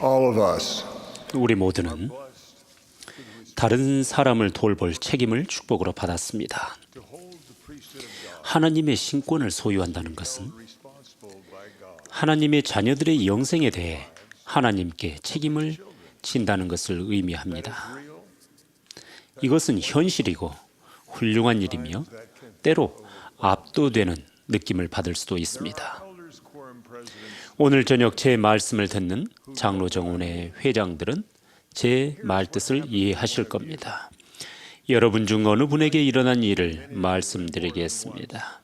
All of us 우리 모두는 다른 사람을 돌볼 책임을 축복으로 받았습니다. 하나님의 신권을 소유한다는 것은 하나님의 자녀들의 영생에 대해 하나님께 책임을 진다는 것을 의미합니다. 이것은 현실이고 훌륭한 일이며 때로 압도되는 느낌을 받을 수도 있습니다. 오늘 저녁 제 말씀을 듣는 장로정원의 회장들은 제 말뜻을 이해하실 겁니다. 여러분 중 어느 분에게 일어난 일을 말씀드리겠습니다.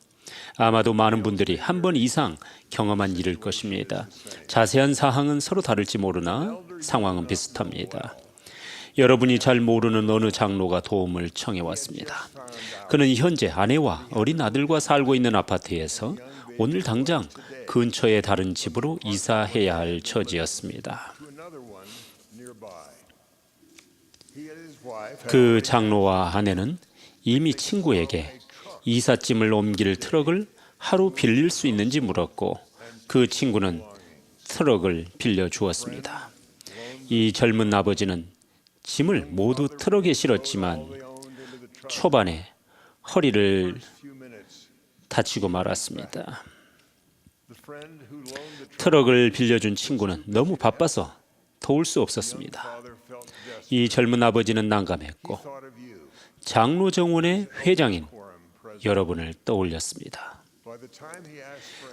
아마도 많은 분들이 한 번 이상 경험한 일일 것입니다. 자세한 사항은 서로 다를지 모르나 상황은 비슷합니다. 여러분이 잘 모르는 어느 장로가 도움을 청해왔습니다. 그는 현재 아내와 어린 아들과 살고 있는 아파트에서 오늘 당장 근처의 다른 집으로 이사해야 할 처지였습니다. 그 장로와 아내는 이미 친구에게 이삿짐을 옮길 트럭을 하루 빌릴 수 있는지 물었고 그 친구는 트럭을 빌려주었습니다. 이 젊은 아버지는 짐을 모두 트럭에 실었지만 초반에 허리를 다치고 말았습니다. 트럭을 빌려준 친구는 너무 바빠서 도울 수 없었습니다. 이 젊은 아버지는 난감했고 장로정원의 회장인 여러분을 떠올렸습니다.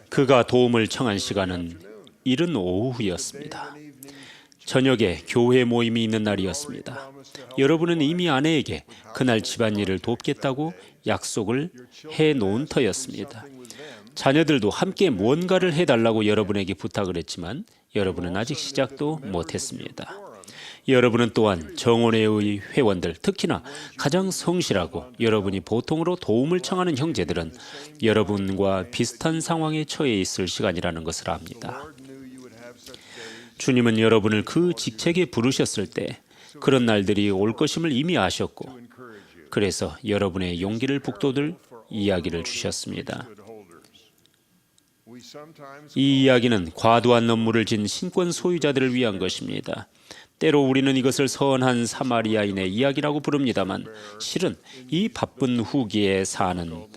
그가 도움을 청한 시간은 이른 오후였습니다. 저녁에 교회 모임이 있는 날이었습니다. 여러분은 이미 아내에게 그날 집안일을 돕겠다고 약속을 해놓은 터였습니다. 자녀들도 함께 무언가를 해달라고 여러분에게 부탁을 했지만 여러분은 아직 시작도 못했습니다. 여러분은 또한 정원회의 회원들, 특히나 가장 성실하고 여러분이 보통으로 도움을 청하는 형제들은 여러분과 비슷한 상황에 처해 있을 시간이라는 것을 압니다. 주님은 여러분을 그 직책에 부르셨을 때 그런 날들이 올 것임을 이미 아셨고 그래서 여러분의 용기를 북돋을 이야기를 주셨습니다. 이 이야기는 과도한 업무를 진 신권 소유자들을 위한 것입니다. 때로 우리는 이것을 선한 사마리아인의 이야기라고 부릅니다만 실은 이 바쁜 후기에 사는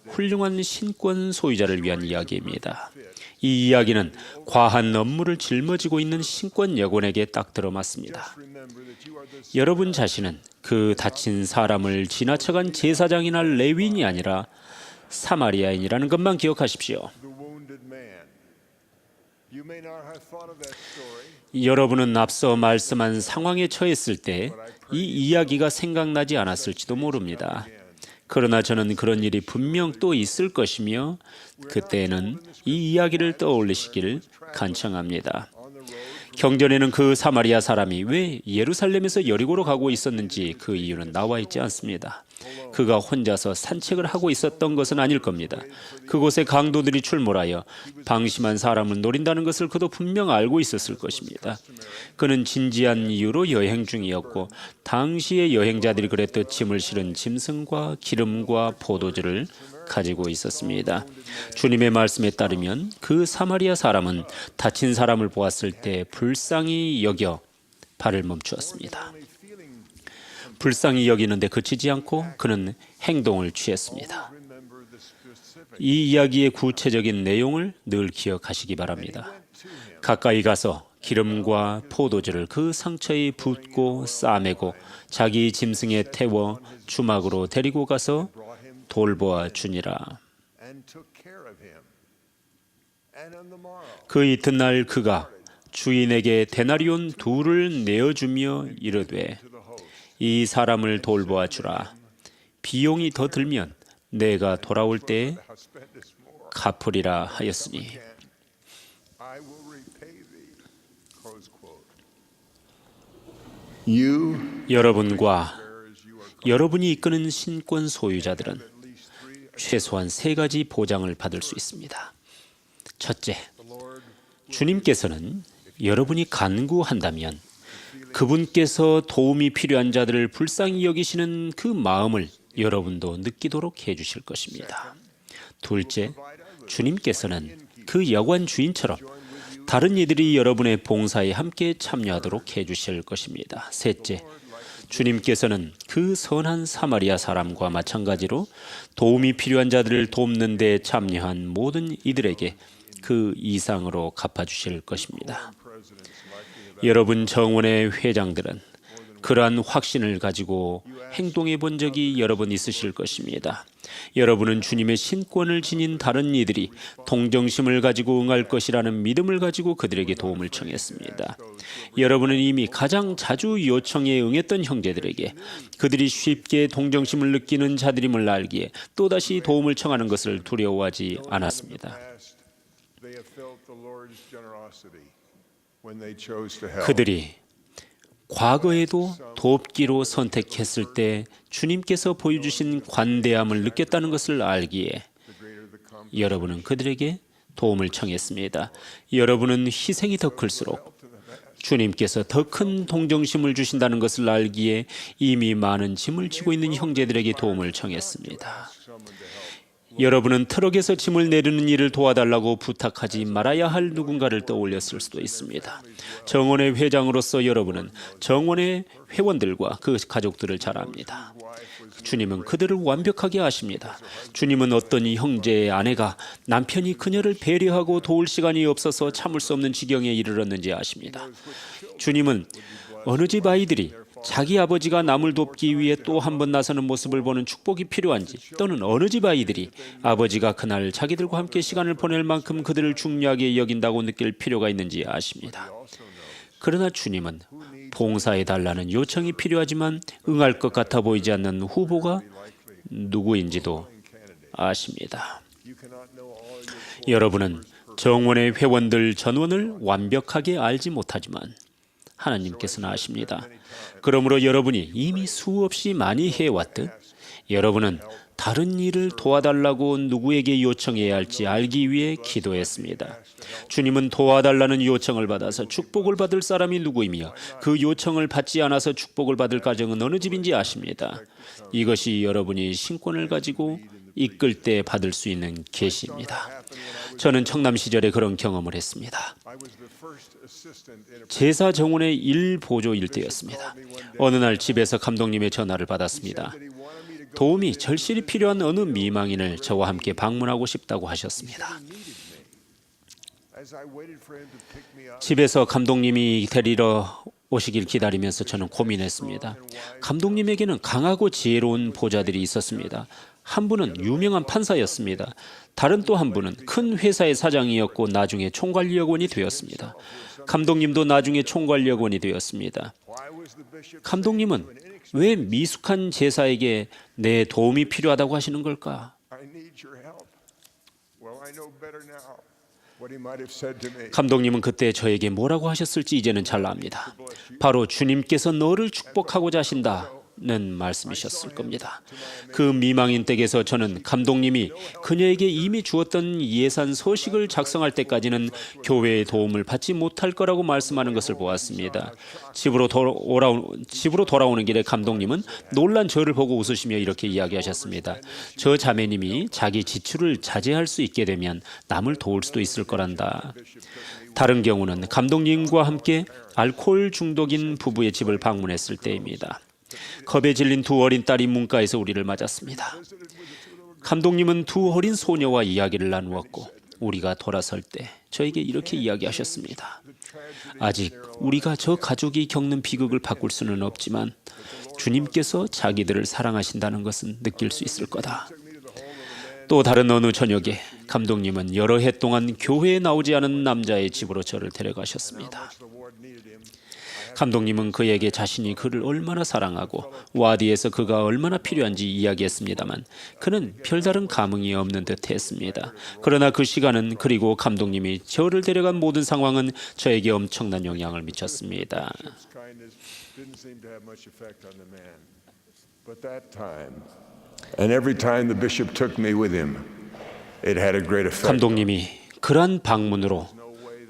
훌륭한 신권 소유자를 위한 이야기입니다. 이 이야기는 과한 업무를 짊어지고 있는 신권 여군에게 딱 들어맞습니다. 여러분 자신은 그 다친 사람을 지나쳐간 제사장이나 레위인이 아니라 사마리아인이라는 것만 기억하십시오. 여러분은 앞서 말씀한 상황에 처했을 때 이 이야기가 생각나지 않았을지도 모릅니다. 그러나 저는 그런 일이 분명 또 있을 것이며 그때는 이 이야기를 떠올리시길 간청합니다. 경전에는 그 사마리아 사람이 왜 예루살렘에서 여리고로 가고 있었는지 그 이유는 나와 있지 않습니다. 그가 혼자서 산책을 하고 있었던 것은 아닐 겁니다. 그곳에 강도들이 출몰하여 방심한 사람을 노린다는 것을 그도 분명 알고 있었을 것입니다. 그는 진지한 이유로 여행 중이었고 당시의 여행자들이 그랬듯 짐을 실은 짐승과 기름과 포도주를 가지고 있었습니다. 주님의 말씀에 따르면 그 사마리아 사람은 다친 사람을 보았을 때 불쌍히 여겨 발을 멈추었습니다. 불쌍히 여기는데 그치지 않고 그는 행동을 취했습니다. 이 이야기의 구체적인 내용을 늘 기억하시기 바랍니다. 가까이 가서 기름과 포도주를 그 상처에 붓고 싸매고 자기 짐승에 태워 주막으로 데리고 가서 돌보아 주니라. 그 이튿날 그가 주인에게 데나리온 2를 내어주며 이르되 이 사람을 돌보아 주라. 비용이 더 들면 내가 돌아올 때에 갚으리라 하였으니. 여러분과 여러분이 이끄는 신권 소유자들은 최소한 3가지 보장을 받을 수 있습니다. 첫째, 주님께서는 여러분이 간구한다면 그분께서 도움이 필요한 자들을 불쌍히 여기시는 그 마음을 여러분도 느끼도록 해주실 것입니다. 둘째, 주님께서는 그 여관 주인처럼 다른 이들이 여러분의 봉사에 함께 참여하도록 해주실 것입니다. 셋째, 주님께서는 그 선한 사마리아 사람과 마찬가지로 도움이 필요한 자들을 돕는 데 참여한 모든 이들에게 그 이상으로 갚아주실 것입니다. 여러분 정원의 회장들은 그러한 확신을 가지고 행동해 본 적이 여러 번 있으실 것입니다. 여러분은 주님의 신권을 지닌 다른 이들이 동정심을 가지고 응할 것이라는 믿음을 가지고 그들에게 도움을 청했습니다. 여러분은 이미 가장 자주 요청에 응했던 형제들에게 그들이 쉽게 동정심을 느끼는 자들임을 알기에 또다시 도움을 청하는 것을 두려워하지 않았습니다. 그들이 과거에도 돕기로 선택했을 때 주님께서 보여주신 관대함을 느꼈다는 것을 알기에 여러분은 그들에게 도움을 청했습니다. 여러분은 희생이 더 클수록 주님께서 더 큰 동정심을 주신다는 것을 알기에 이미 많은 짐을 지고 있는 형제들에게 도움을 청했습니다. 여러분은 트럭에서 짐을 내리는 일을 도와달라고 부탁하지 말아야 할 누군가를 떠올렸을 수도 있습니다. 정원의 회장으로서 여러분은 정원의 회원들과 그 가족들을 잘 압니다. 주님은 그들을 완벽하게 아십니다. 주님은 어떤 형제의 아내가 남편이 그녀를 배려하고 도울 시간이 없어서 참을 수 없는 지경에 이르렀는지 아십니다. 주님은 어느 집 아이들이 자기 아버지가 남을 돕기 위해 또 한 번 나서는 모습을 보는 축복이 필요한지, 또는 어느 집 아이들이 아버지가 그날 자기들과 함께 시간을 보낼 만큼 그들을 중요하게 여긴다고 느낄 필요가 있는지 아십니다. 그러나 주님은 봉사해달라는 요청이 필요하지만 응할 것 같아 보이지 않는 후보가 누구인지도 아십니다. 여러분은 정원의 회원들 전원을 완벽하게 알지 못하지만 하나님께서는 아십니다. 그러므로 여러분이 이미 수없이 많이 해왔듯 여러분은 다른 일을 도와달라고 누구에게 요청해야 할지 알기 위해 기도했습니다. 주님은 도와달라는 요청을 받아서 축복을 받을 사람이 누구이며 그 요청을 받지 않아서 축복을 받을 가정은 어느 집인지 아십니다. 이것이 여러분이 신권을 가지고 이끌 때 받을 수 있는 계시입니다. 저는 청남 시절에 그런 경험을 했습니다. 제사 정원의 일보조 일대였습니다. 어느 날 집에서 감독님의 전화를 받았습니다. 도움이 절실히 필요한 어느 미망인을 저와 함께 방문하고 싶다고 하셨습니다. 집에서 감독님이 데리러 오시길 기다리면서 저는 고민했습니다. 감독님에게는 강하고 지혜로운 보좌들이 있었습니다. 한 분은 유명한 판사였습니다. 다른 또 한 분은 큰 회사의 사장이었고 나중에 총괄역원이 되었습니다. 감독님도 나중에 총괄역원이 되었습니다. 감독님은 왜 미숙한 제사에게 내 도움이 필요하다고 하시는 걸까? 감독님은 그때 저에게 뭐라고 하셨을지 이제는 잘 압니다. 바로 주님께서 너를 축복하고자 하신다는 말씀이셨을 겁니다. 그 미망인 댁에서 저는 감독님이 그녀에게 이미 주었던 예산 서식을 작성할 때까지는 교회의 도움을 받지 못할 거라고 말씀하는 것을 보았습니다. 집으로 돌아오는 길에 감독님은 놀란 저를 보고 웃으시며 이렇게 이야기하셨습니다. 저 자매님이 자기 지출을 자제할 수 있게 되면 남을 도울 수도 있을 거란다. 다른 경우는 감독님과 함께 알코올 중독인 부부의 집을 방문했을 때입니다. 겁에 질린 두 어린 딸이 문가에서 우리를 맞았습니다. 감독님은 두 어린 소녀와 이야기를 나누었고 우리가 돌아설 때 저에게 이렇게 이야기하셨습니다. 아직 우리가 저 가족이 겪는 비극을 바꿀 수는 없지만 주님께서 자기들을 사랑하신다는 것은 느낄 수 있을 거다. 또 다른 어느 저녁에 감독님은 여러 해 동안 교회에 나오지 않은 남자의 집으로 저를 데려가셨습니다. 감독님은 그에게 자신이 그를 얼마나 사랑하고 와디에서 그가 얼마나 필요한지 이야기했습니다만 그는 별다른 감흥이 없는 듯 했습니다. 그러나 그 시간은 그리고 감독님이 저를 데려간 모든 상황은 저에게 엄청난 영향을 미쳤습니다. 감독님이 그러한 방문으로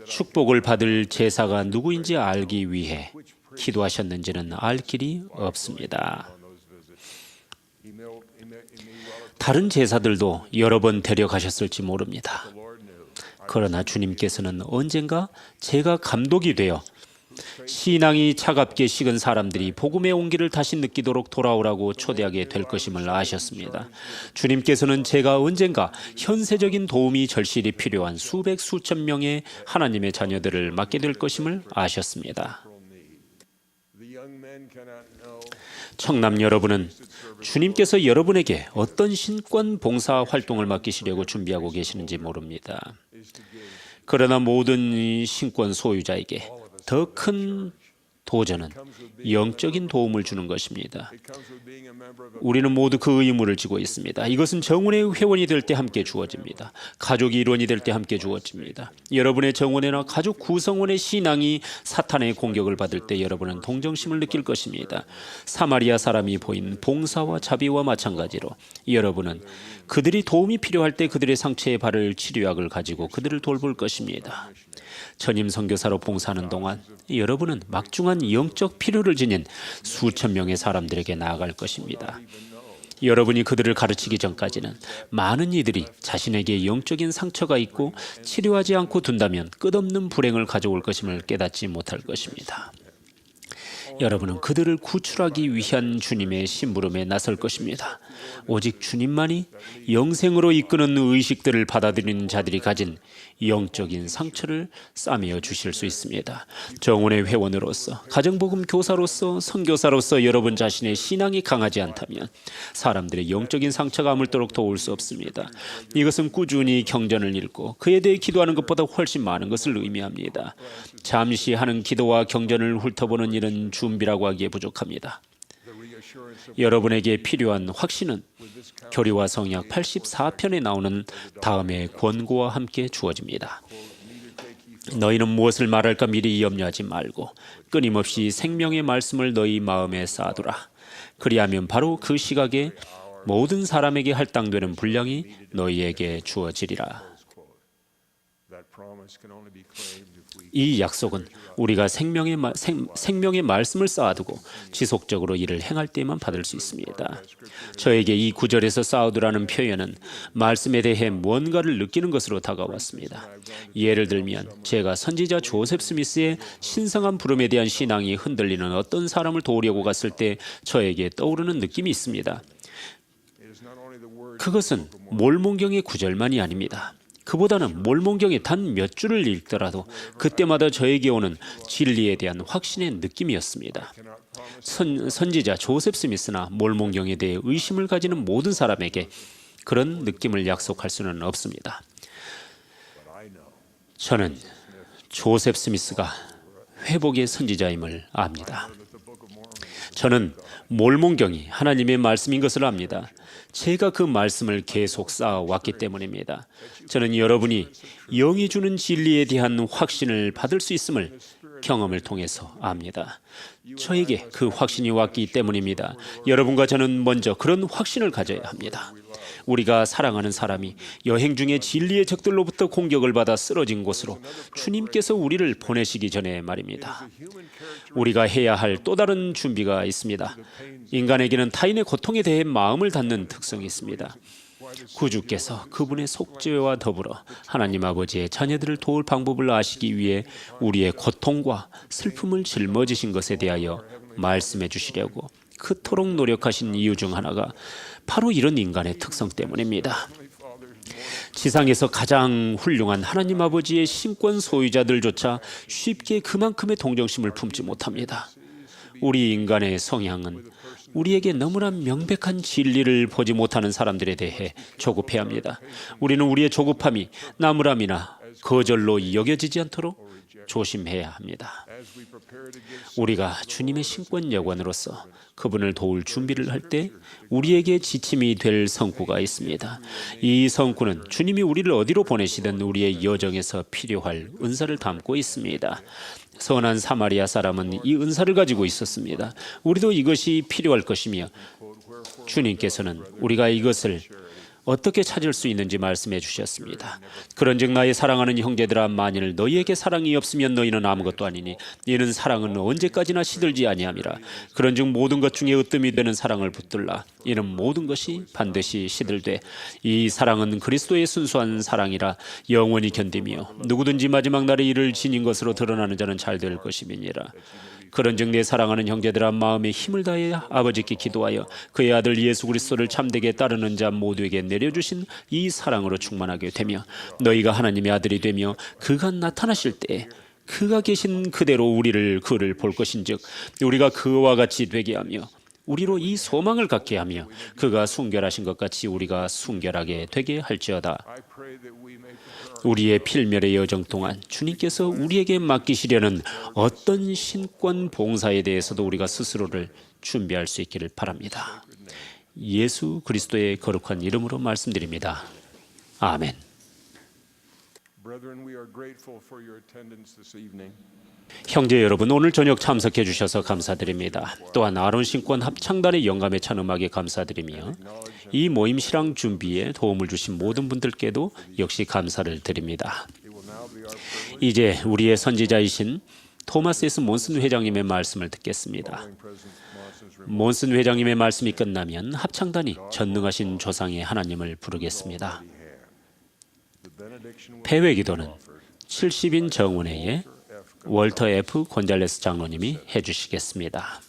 축복을 받을 제사가 누구인지 알기 위해 기도하셨는지는 알 길이 없습니다. 다른 제사들도 여러 번 데려가셨을지 모릅니다. 그러나 주님께서는 언젠가 제가 감독이 되어 신앙이 차갑게 식은 사람들이 복음의 온기를 다시 느끼도록 돌아오라고 초대하게 될 것임을 아셨습니다. 주님께서는 제가 언젠가 현세적인 도움이 절실히 필요한 수백 수천 명의 하나님의 자녀들을 맡게 될 것임을 아셨습니다. 청남 여러분은 주님께서 여러분에게 어떤 신권 봉사 활동을 맡기시려고 준비하고 계시는지 모릅니다. 그러나 모든 신권 소유자에게 더 큰 도전은 영적인 도움을 주는 것입니다. 우리는 모두 그 의무를 지고 있습니다. 이것은 정원의 회원이 될 때 함께 주어집니다. 가족이 일원이 될 때 함께 주어집니다. 여러분의 정원이나 가족 구성원의 신앙이 사탄의 공격을 받을 때 여러분은 동정심을 느낄 것입니다. 사마리아 사람이 보인 봉사와 자비와 마찬가지로 여러분은 그들이 도움이 필요할 때 그들의 상처에 바를 치료약을 가지고 그들을 돌볼 것입니다. 전임 선교사로 봉사하는 동안 여러분은 막중한 영적 필요를 지닌 수천 명의 사람들에게 나아갈 것입니다. 여러분이 그들을 가르치기 전까지는 많은 이들이 자신에게 영적인 상처가 있고 치료하지 않고 둔다면 끝없는 불행을 가져올 것임을 깨닫지 못할 것입니다. 여러분은 그들을 구출하기 위한 주님의 심부름에 나설 것입니다. 오직 주님만이 영생으로 이끄는 의식들을 받아들이는 자들이 가진 영적인 상처를 싸매어 주실 수 있습니다. 정원의 회원으로서, 가정복음 교사로서, 선교사로서 여러분 자신의 신앙이 강하지 않다면 사람들의 영적인 상처가 아물도록 도울 수 없습니다. 이것은 꾸준히 경전을 읽고 그에 대해 기도하는 것보다 훨씬 많은 것을 의미합니다. 잠시 하는 기도와 경전을 훑어보는 일은 준비라고 하기에 부족합니다. 여러분에게 필요한 확신은 교리와 성약 84편에 나오는 다음의 권고와 함께 주어집니다. 너희는 무엇을 말할까 미리 염려하지 말고 끊임없이 생명의 말씀을 너희 마음에 쌓아두라. 그리하면 바로 그 시각에 모든 사람에게 할당되는 분량이 너희에게 주어지리라. 이 약속은 우리가 생명의 말씀을 쌓아두고 지속적으로 이를 행할 때만 받을 수 있습니다. 저에게 이 구절에서 쌓아두라는 표현은 말씀에 대해 뭔가를 느끼는 것으로 다가왔습니다. 예를 들면 제가 선지자 조셉 스미스의 신성한 부름에 대한 신앙이 흔들리는 어떤 사람을 도우려고 갔을 때 저에게 떠오르는 느낌이 있습니다. 그것은 몰몬경의 구절만이 아닙니다. 그보다는 몰몬경의 단 몇 줄을 읽더라도 그때마다 저에게 오는 진리에 대한 확신의 느낌이었습니다. 선지자 조셉 스미스나 몰몬경에 대해 의심을 가지는 모든 사람에게 그런 느낌을 약속할 수는 없습니다. 저는 조셉 스미스가 회복의 선지자임을 압니다. 저는 몰몬경이 하나님의 말씀인 것을 압니다. 제가 그 말씀을 계속 쌓아왔기 때문입니다. 저는 여러분이 영이 주는 진리에 대한 확신을 받을 수 있음을 경험을 통해서 압니다. 저에게 그 확신이 왔기 때문입니다. 여러분과 저는 먼저 그런 확신을 가져야 합니다. 우리가 사랑하는 사람이 여행 중에 진리의 적들로부터 공격을 받아 쓰러진 곳으로 주님께서 우리를 보내시기 전에 말입니다. 우리가 해야 할 또 다른 준비가 있습니다. 인간에게는 타인의 고통에 대해 마음을 닫는 특성이 있습니다. 구주께서 그분의 속죄와 더불어 하나님 아버지의 자녀들을 도울 방법을 아시기 위해 우리의 고통과 슬픔을 짊어지신 것에 대하여 말씀해 주시려고 그토록 노력하신 이유 중 하나가 바로 이런 인간의 특성 때문입니다. 지상에서 가장 훌륭한 하나님 아버지의 신권 소유자들조차 쉽게 그만큼의 동정심을 품지 못합니다. 우리 인간의 성향은 우리에게 너무나 명백한 진리를 보지 못하는 사람들에 대해 조급해합니다. 우리는 우리의 조급함이 나무람이나 거절로 여겨지지 않도록 조심해야 합니다. 우리가 주님의 신권 여관으로서 그분을 도울 준비를 할 때 우리에게 지침이 될 성구가 있습니다. 이 성구는 주님이 우리를 어디로 보내시든 우리의 여정에서 필요할 은사를 담고 있습니다. 선한 사마리아 사람은 이 은사를 가지고 있었습니다. 우리도 이것이 필요할 것이며 주님께서는 우리가 이것을 어떻게 찾을 수 있는지 말씀해 주셨습니다. 그런즉 나의 사랑하는 형제들아, 만일 너희에게 사랑이 없으면 너희는 아무것도 아니니 이는 사랑은 언제까지나 시들지 아니함이라. 그런즉 모든 것 중에 으뜸이 되는 사랑을 붙들라. 이는 모든 것이 반드시 시들되 이 사랑은 그리스도의 순수한 사랑이라 영원히 견디며 누구든지 마지막 날에 이를 지닌 것으로 드러나는 자는 잘 될 것임이니라. 그런즉 내 사랑하는 형제들아, 마음에 힘을 다해 아버지께 기도하여 그의 아들 예수 그리스도를 참되게 따르는 자 모두에게 내려주신 이 사랑으로 충만하게 되며 너희가 하나님의 아들이 되며 그가 나타나실 때 그가 계신 그대로 우리를 그를 볼 것인즉 우리가 그와 같이 되게 하며 우리로 이 소망을 갖게 하며 그가 순결하신 것 같이 우리가 순결하게 되게 할지어다. 우리의 필멸의 여정 동안 주님께서 우리에게 맡기시려는 어떤 신권 봉사에 대해서도 우리가 스스로를 준비할 수 있기를 바랍니다. 예수 그리스도의 거룩한 이름으로 말씀드립니다. 아멘. 형제 여러분, 오늘 저녁 참석해 주셔서 감사드립니다. 또한 아론 신권 합창단의 영감에 찬 음악에 감사드리며 이 모임 실황 준비에 도움을 주신 모든 분들께도 역시 감사를 드립니다. 이제 우리의 선지자이신 토마스 S. 몬슨 회장님의 말씀을 듣겠습니다. 몬슨 회장님의 말씀이 끝나면 합창단이 전능하신 조상의 하나님을 부르겠습니다. 폐회 기도는 70인 정은회의 월터 F. 곤잘레스 장로님이 해주시겠습니다.